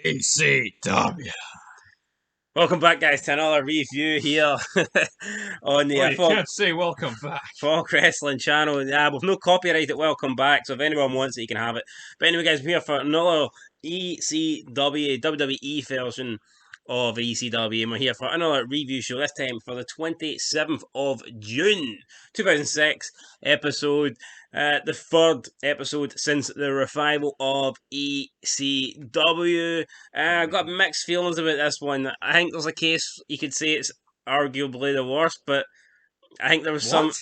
ECW. Welcome back, guys, to another review here on the Oh, you can't say welcome back. Folk Wrestling channel. Yeah, we've no copyright. Welcome back. So if anyone wants it, you can have it. But anyway, guys, we're here for another ECW WWE version of ECW, and we're here for another review show. This time for the 27th of June, 2006 episode. The third episode since the revival of ECW. I've got mixed feelings about this one. I think there's a case you could say it's arguably the worst, but I think there was some.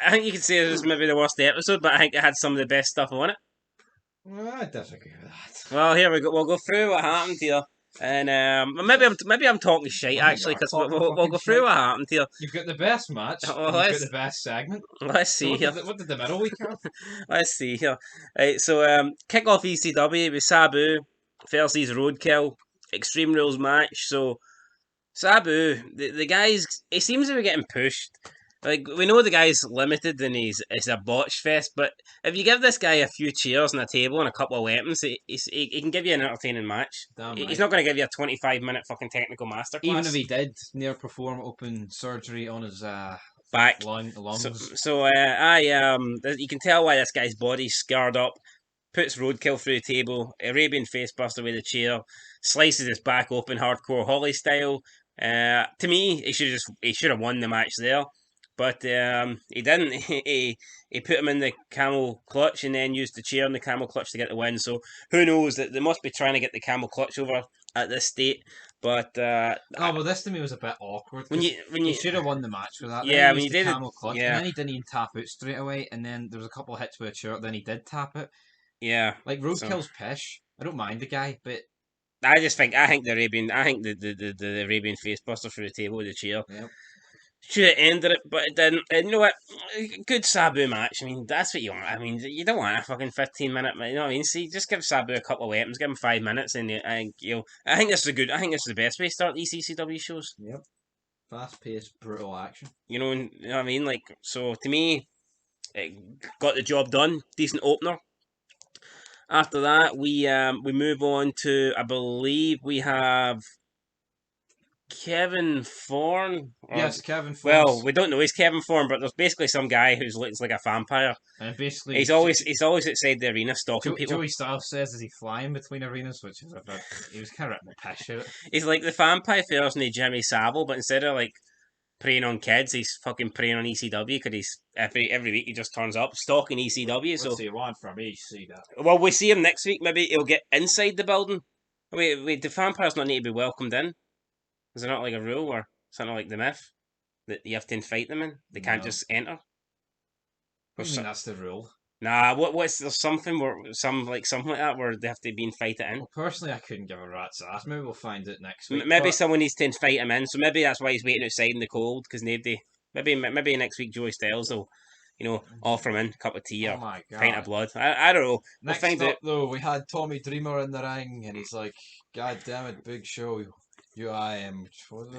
I think you could say it was maybe the worst episode, but I think it had some of the best stuff on it. I disagree with that. Well, here we go. We'll go through what happened here, and maybe I'm talking shite actually, because we'll go through what happened here. You've got the best match. You've got the best segment. Let's see So here. what did the middle week have? Let's see here. Right, so kick off ECW with Sabu versus Roadkill, Extreme Rules match. So Sabu, the guy's, he seems to be getting pushed. Like, we know the guy's limited and it's a botch fest, but if you give this guy a few chairs and a table and a couple of weapons, he can give you an entertaining match. He's not going to give you a 25-minute fucking technical masterclass. Even if he did near perform open surgery on his back. lungs. So you can tell why this guy's body's scarred up. Puts Roadkill through the table, Arabian facebuster with a chair, slices his back open, hardcore Holly style. To me, he should have won the match there. But he didn't. He put him in the camel clutch and then used the chair in the camel clutch to get the win. So who knows? That they must be trying to get the camel clutch over at this state. But well, this to me was a bit awkward. When you should have won the match with that. Yeah, when you did the camel clutch, yeah. And then he didn't even tap out straight away. And then there was a couple of hits with a chair. Then he did tap it. Yeah, like Roadkill's pish. I don't mind the guy, but I think the Arabian facebuster through the table with the chair. Yep. Should have ended it, but it didn't. And you know what? Good Sabu match. I mean, that's what you want. I mean, you don't want a fucking 15-minute. You know what I mean? See, just give Sabu a couple of weapons, give him 5 minutes, and I think this is I think this is the best way to start these ECW shows. Yep. Fast-paced, brutal action. You know what I mean? Like, so to me, it got the job done. Decent opener. After that, we move on to, I believe we have Kevin Thorne. Yes, Kevin Thorne. Well, we don't know he's Kevin Thorne, but there's basically some guy who looks like a vampire. And basically, he's always outside the arena stalking people. Joey Styles says, "Is he flying between arenas?" Which is he was kind of ripping the piss out. He's like the vampire version of Jimmy Savile, but instead of like preying on kids, he's fucking preying on ECW because he's every week he just turns up stalking ECW. What's he want from ECW? Well, we see him next week. Maybe he'll get inside the building. Wait, the vampires not need to be welcomed in. Is it not like a rule or something like the myth that you have to invite them in? They can't just enter. I mean, that's the rule. Nah, what's there something something like that where they have to be invited in? Well, personally, I couldn't give a rat's ass. Maybe we'll find it next week. Maybe someone needs to invite him in, so maybe that's why he's waiting outside in the cold because nobody. Maybe next week Joey Styles will, offer him in a cup of tea or pint of blood. I don't know. Next up, though, we had Tommy Dreamer in the ring, and he's like, "God damn it, Big Show, I am."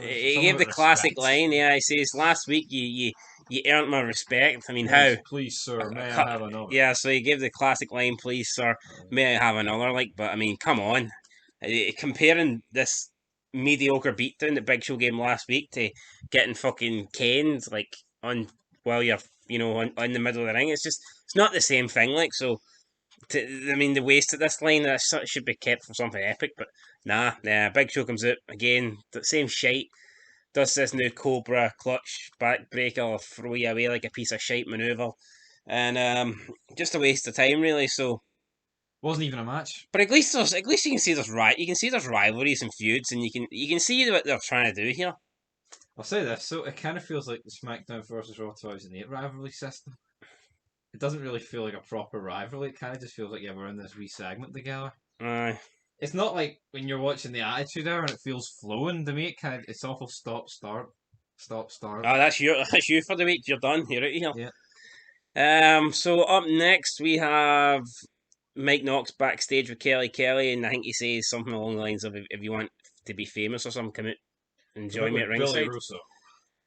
He gave the classic line. Yeah, he says, "Last week you earned my respect." I mean, how? Please, sir, may I have another? Yeah, so he gave the classic line, "Please, sir, may I have another?" Like, but I mean, come on, comparing this mediocre beatdown that Big Show gave him last week to getting fucking caned like while you're on the middle of the ring, it's not the same thing. Like, so the waste of this line should be kept for something epic, but nah. Big Show comes out again, the same shite. Does this new Cobra clutch backbreaker or throw you away like a piece of shite maneuver, and just a waste of time really. So wasn't even a match. But at least you can see there's rivalries and feuds, and you can see what they're trying to do here. I'll say this, so it kind of feels like the SmackDown versus Raw 2008 rivalry system. It doesn't really feel like a proper rivalry. It kind of just feels like we're in this wee segment together. It's not like when you're watching the Attitude Era and it feels flowing. To me, it's awful stop start. Oh, that's you for the week. You're done. You're out of here. Yeah. So up next we have Mike Knox backstage with Kelly, and I think he says something along the lines of, "If you want to be famous or something, come out and join me at ringside."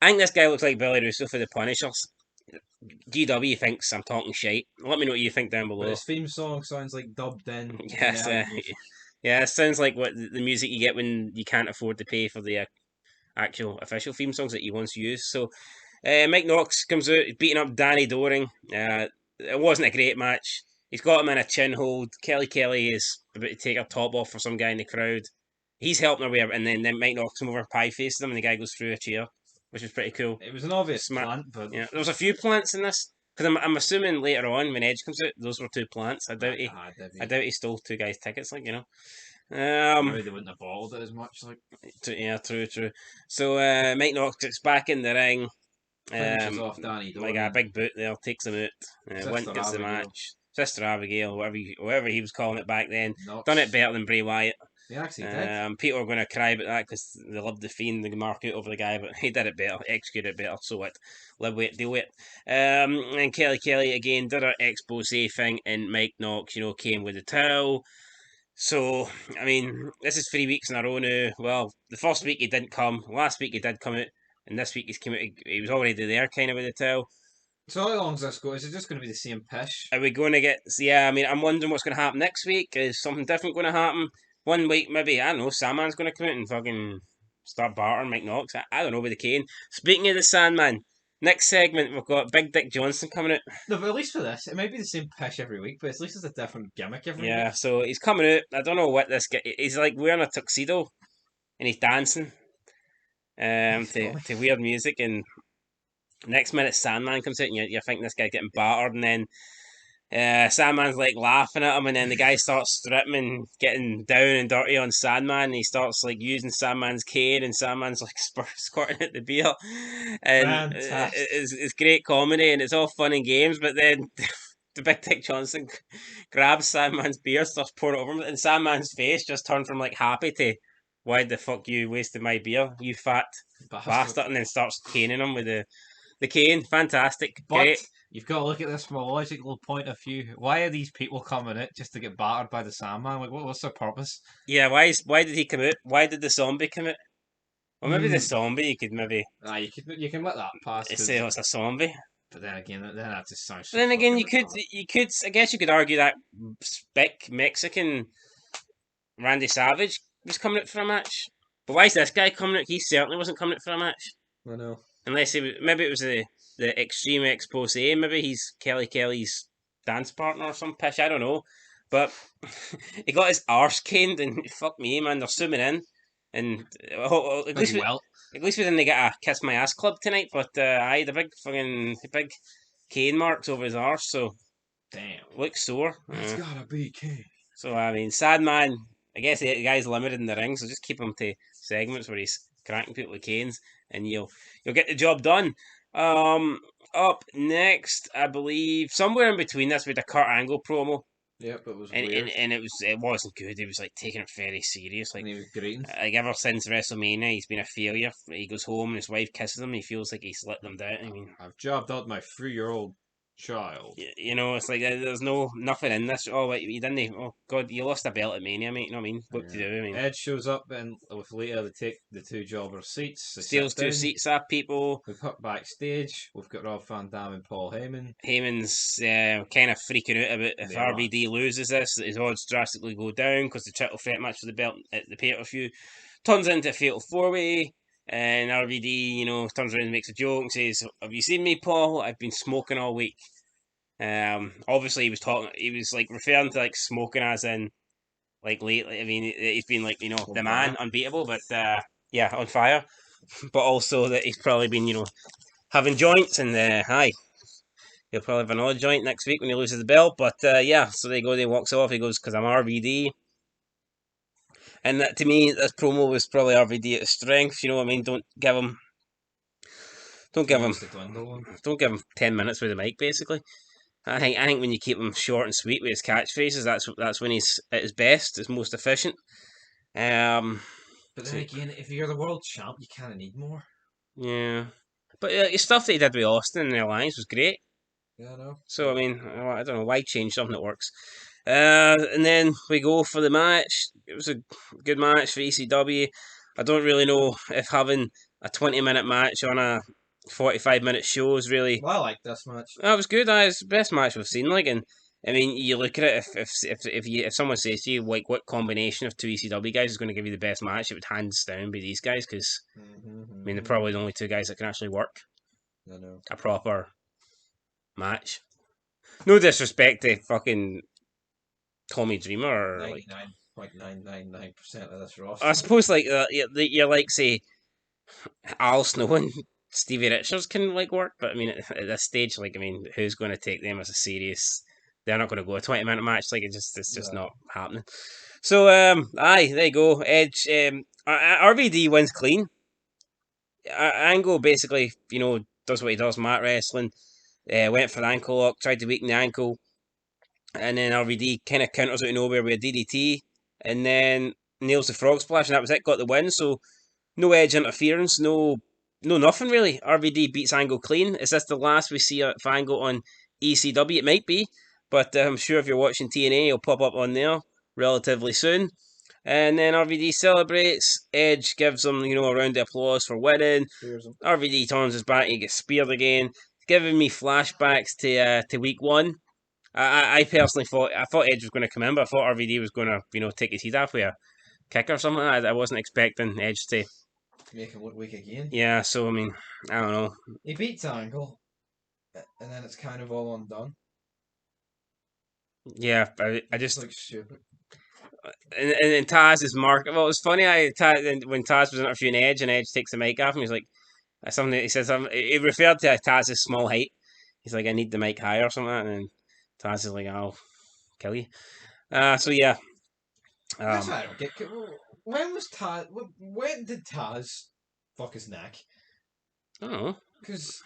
I think this guy looks like Billy Russo for the Punishers. GW thinks I'm talking shite. Let me know what you think down below. But his theme song sounds like dubbed in. Yes, Yeah, it sounds like what the music you get when you can't afford to pay for the actual official theme songs that you once used. So Mike Knox comes out beating up Danny Doering. It wasn't a great match. He's got him in a chin hold. Kelly is about to take her top off for some guy in the crowd. He's helping her way up, and then Mike Knox him over, pie faces him, and the guy goes through a chair, which is pretty cool. It was an obvious plant, but yeah, there was a few plants in this. Because I'm assuming later on when Edge comes out, those were two plants. I doubt he stole two guys' tickets, like maybe they wouldn't have bottled it as much, like. Yeah, true. So Mike Knox gets back in the ring. Off Danny like a big boot there, takes him out. Gets the match. Sister Abigail, whatever he was calling it back then, Knox. Done it better than Bray Wyatt. He actually did. People are going to cry about that because they loved the Fiend, the mark out over the guy, but he did it better, executed it better. So what? Live with it, deal with it. And Kelly again did her expose thing, and Mike Knox, came with the towel. So, I mean, this is 3 weeks in a row now. Well, the first week he didn't come. Last week he did come out. And this week he's come out. He was already there, kind of, with the towel. So how long's this go? Is it just going to be the same pish? Are we going to get... Yeah, I mean, I'm wondering what's going to happen next week. Is something different going to happen? One week, maybe, I don't know, SANDMAN's going to come out and fucking start bartering Mike Knox. I don't know, with the cane. Speaking of the SANDMAN, next segment, we've got Big Dick Johnson coming out. No, but at least for this, it might be the same pish every week, but at least it's a different gimmick every week. Yeah, so he's coming out. I don't know what this guy... He's like wearing a tuxedo and he's dancing to weird music, and next minute SANDMAN comes out and you think this guy's getting battered, and then SANDMAN's like laughing at him, and then the guy starts stripping and getting down and dirty on SANDMAN, and he starts like using SANDMAN's cane, and SANDMAN's like squirting at the beer, and it's great comedy and it's all fun and games, but then the Big Dick Johnson grabs SANDMAN's beer, starts pouring it over him, and SANDMAN's face just turned from like happy to why the fuck you wasted my beer, you fat bastard, and then starts caning him with the cane. Fantastic. But great. You've got to look at this from a logical point of view. Why are these people coming out just to get battered by the SANDMAN? Like, what's their purpose? Yeah, why did he come out? Why did the zombie come out? Well, maybe the zombie, you could maybe... you can let that pass. Say it's a zombie. But then again, that just sounds... But then again, you could, I guess you could argue that big Mexican Randy Savage was coming out for a match. But why is this guy coming out? He certainly wasn't coming out for a match. I know. Unless maybe it was the extreme expose. Maybe he's Kelly's dance partner or some pish. I don't know. But he got his arse caned, and fuck me, man, they're zooming in. And at least we didn't get a kiss my ass club tonight. But the big cane marks over his arse. So damn, looks sore. It's gotta be cane. So I mean, SANDMAN. I guess the guy's limited in the ring, so just keep him to segments where he's cracking people with canes, and you'll get the job done. Up next, I believe somewhere in between this with the Kurt Angle promo. Yep, it was weird. And it wasn't good. He was like taking it very serious. Like, and he was greeting. Like ever since WrestleMania, he's been a failure. He goes home and his wife kisses him. He feels like he's let them down. I mean, I've jobbed out my 3-year-old child. It's like there's nothing in this. Oh, wait, you didn't. Oh God, you lost a belt at Mania, mate. You know what I mean? What to do? I mean, Edge shows up and with later they take the two jobbers' seats. Steals two seats off people. We've got backstage. We've got Rob Van Dam and Paul Heyman. Heyman's kind of freaking out about if RVD loses this, that his odds drastically go down because the triple threat match for the belt at the pay-per-view turns into a fatal 4-way. And RVD, turns around and makes a joke and says, "Have you seen me, Paul? I've been smoking all week." Obviously he was like referring to like smoking as in like lately. I mean, he's been like the man, unbeatable, but on fire. But also that he's probably been having joints, and he'll probably have another joint next week when he loses the belt. But so they go. He walks off. He goes, "Because I'm RVD." And that, to me, this promo was probably RVD at his strength. You know what I mean? Don't give him 10 minutes with the mic. Basically, I think when you keep him short and sweet with his catchphrases, that's when he's at his best, his most efficient. But then again, if you're the world champ, you kind of need more. Yeah, but the stuff that he did with Austin in the Alliance was great. Yeah, I know. So I mean, I don't know why change something that works. And then we go for the match. It was a good match for ECW. I don't really know if having a 20-minute match on a 45-minute show is really... Well, I like this match. That was good. It's the best match we've seen. And I mean, you look at it. If someone says to you, like, what combination of two ECW guys is going to give you the best match, it would hands down be these guys, because I mean, they're probably the only two guys that can actually work I know. a proper match. No disrespect to fucking Tommy Dreamer or like 99.999% of this roster. I suppose like you're like say Al Snow and Stevie Richards can like work, but I mean at this stage, like I mean, who's going to take them as a serious? They're not going to go a 20-minute match. Like it's just not happening. So aye, there you go. Edge RVD wins clean. Angle basically, does what he does. Mat wrestling. Went for the ankle lock, tried to weaken the ankle, and then RVD kind of counters out of nowhere with a DDT, and then nails the frog splash, and that was it. Got the win. So no Edge interference, no nothing really. RVD beats Angle clean. Is this the last we see of Angle on ECW? It might be, but I'm sure if you're watching TNA, it'll pop up on there relatively soon. And then RVD celebrates. Edge gives him, a round of applause for winning. RVD turns his back, he gets speared again, giving me flashbacks to week one. I personally thought Edge was going to come in, but I thought RVD was going to take his heat off with a kick or something. I wasn't expecting Edge to make him look weak again. Yeah, so I mean, I don't know. He beats Angle, and then it's kind of all undone. Yeah, I just like stupid. And Taz's mark. Well, it was funny. When Taz was interviewing Edge, and Edge takes the mic off him, he's like, something. He says something. He referred to Taz's small height. He's like, I need the mic higher or something. And then Taz is like, I'll kill you. So yeah. That's what I don't get. When was Taz? When did Taz fuck his neck? I don't know. Because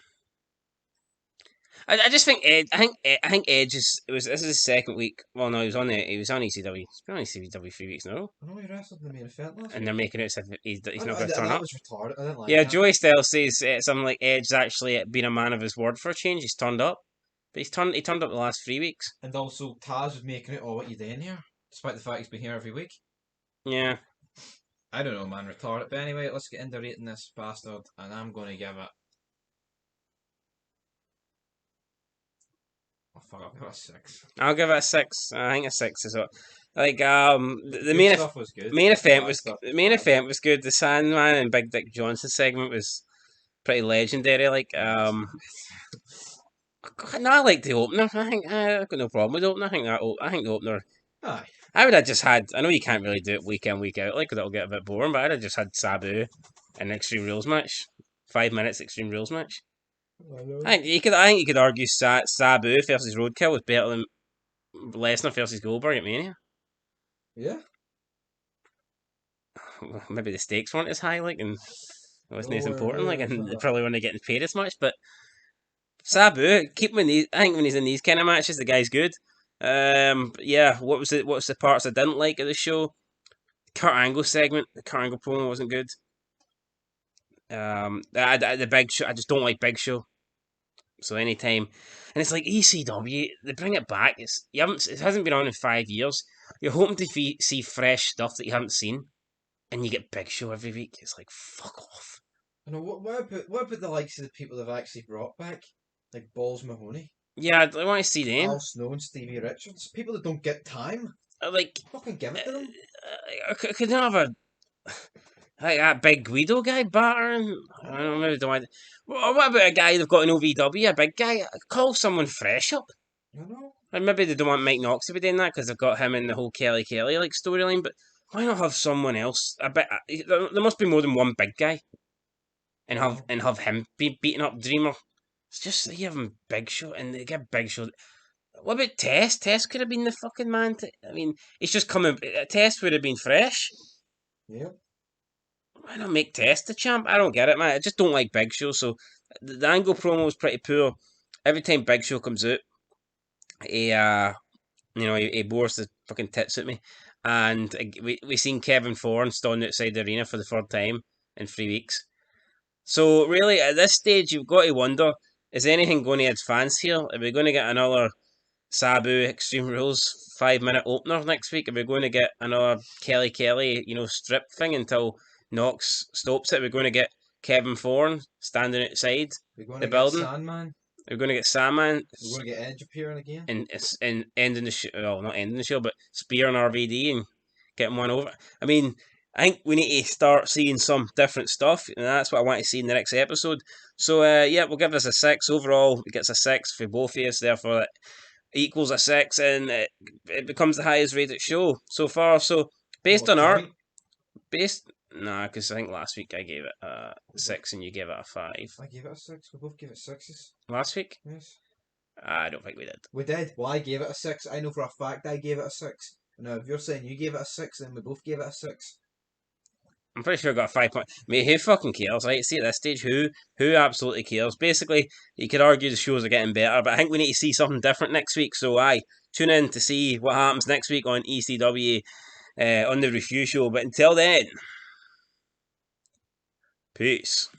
I just think Edge. I think Edge is. This is his second week. Well, no, he was on ECW. He's been on ECW 3 weeks now. I know he wrestled in the main event last week. And they're making it as if he's not going to turn up. That was retarded. I didn't like yeah, that. Joey Styles says something like Edge's actually been a man of his word for a change. He's turned up, but he turned up the last 3 weeks. And also Taz was making it. Oh, what you doing here? Despite the fact he's been here every week. Yeah. I don't know, man. Retarded. But anyway, let's get into rating this bastard, and I'm going to give it. Oh fuck! I'll give it a 6. I'll give it a 6. I think a 6 is what. Like the main stuff was good. Main event was good. The Sandman and Big Dick Johnson segment was pretty legendary. Like no, I like the opener. I think I've got no problem with the opener. I think the opener. Aye. I would have just had. I know you can't really do it week in week out, like that'll get a bit boring. But I'd have just had Sabu in an Extreme Rules match, 5 minutes Extreme Rules match. I think you could argue Sabu versus Roadkill was better than Lesnar versus Goldberg at Mania. Yeah. Maybe the stakes weren't as high, like, and it wasn't as important, like, and they probably weren't getting paid as much. But Sabu, keep him in these. I think when he's in these kind of matches, the guy's good. Yeah. What's the parts I didn't like of the show? Kurt Angle segment. The Kurt Angle promo wasn't good. The Big Show. I just don't like Big Show. So anytime, and it's like ECW, they bring it back. It hasn't been on in 5 years. You're hoping to see fresh stuff that you haven't seen, and you get Big Show every week. It's like, fuck off. I know. What about the likes of the people they've actually brought back, like Balls Mahoney? Yeah, I want to see them. Al Snow and Stevie Richards. People that don't get time. Like, fucking give it to them. Could they have a like that big Guido guy battering? I don't know. Maybe don't want. What about a guy they've got in OVW? A big guy. Call someone fresh up. I know. And maybe they don't want Mike Knox to be doing that because they've got him in the whole Kelly like storyline. But why not have someone else? There must be more than one big guy, and have him be beating up Dreamer. It's just you have him Big Show and they get Big Show. What about Test? Test could have been the fucking man. I mean, it's just coming. Test would have been fresh. Yeah. Why not make Test the champ? I don't get it, man. I just don't like Big Show. So the Angle promo was pretty poor. Every time Big Show comes out, he bores the fucking tits at me. And we seen Kevin Thorne standing outside the arena for the third time in 3 weeks. So really, at this stage, you've got to wonder: is anything going to advance here? Are we going to get another Sabu Extreme Rules 5-minute opener next week? Are we going to get another Kelly, strip thing until Knox stops it? Are we going to get Kevin Thorne standing outside the building? Get SANDMAN? We're going to get SANDMAN. We're going to get Edge appearing again. And ending the show. Well, not ending the show, but spearing RVD and getting one over. I mean, I think we need to start seeing some different stuff, and that's what I want to see in the next episode. So, yeah, we'll give this a 6 overall. It gets a 6 for both of us, therefore it equals a 6, and it becomes the highest rated show so far. So, based on our nah, because I think last week I gave it a 6 and you gave it a 5. I gave it a 6. We both gave it 6s. Last week? Yes. I don't think we did. We did. Well, I gave it a 6. I know for a fact I gave it a 6. Now, if you're saying you gave it a 6, then we both gave it a 6. I'm pretty sure I got a 5 point. Mate, who fucking cares? Right? See, at this stage, who absolutely cares? Basically, you could argue the shows are getting better, but I think we need to see something different next week. So, tune in to see what happens next week on ECW on the review show. But until then, peace.